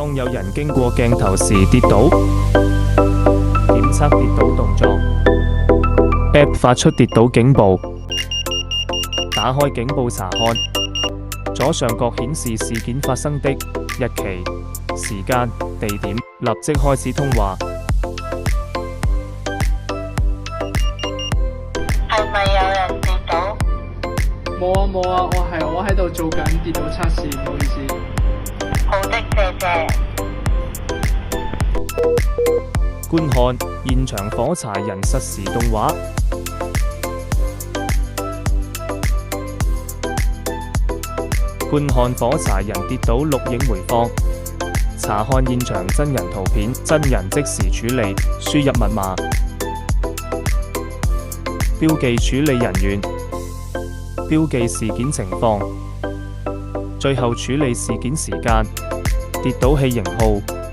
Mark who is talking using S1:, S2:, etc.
S1: 當有人經過鏡頭時跌倒，檢測跌倒動作。App 發出跌倒警報，打開警報查看，左上角顯示事件發生的日期、時間、地點，立即開始通話。
S2: 係咪有人跌倒？
S3: 冇啊，我喺度做緊跌倒測試，唔好意思。
S2: 好的，謝謝。
S1: 觀看現場火柴人實時動畫。觀看火柴人跌倒錄影回放。查看現場真人圖片，真人即時處理，輸入密碼。標記處理人員，標記事件情況，最後處理事件時間，跌倒器型號。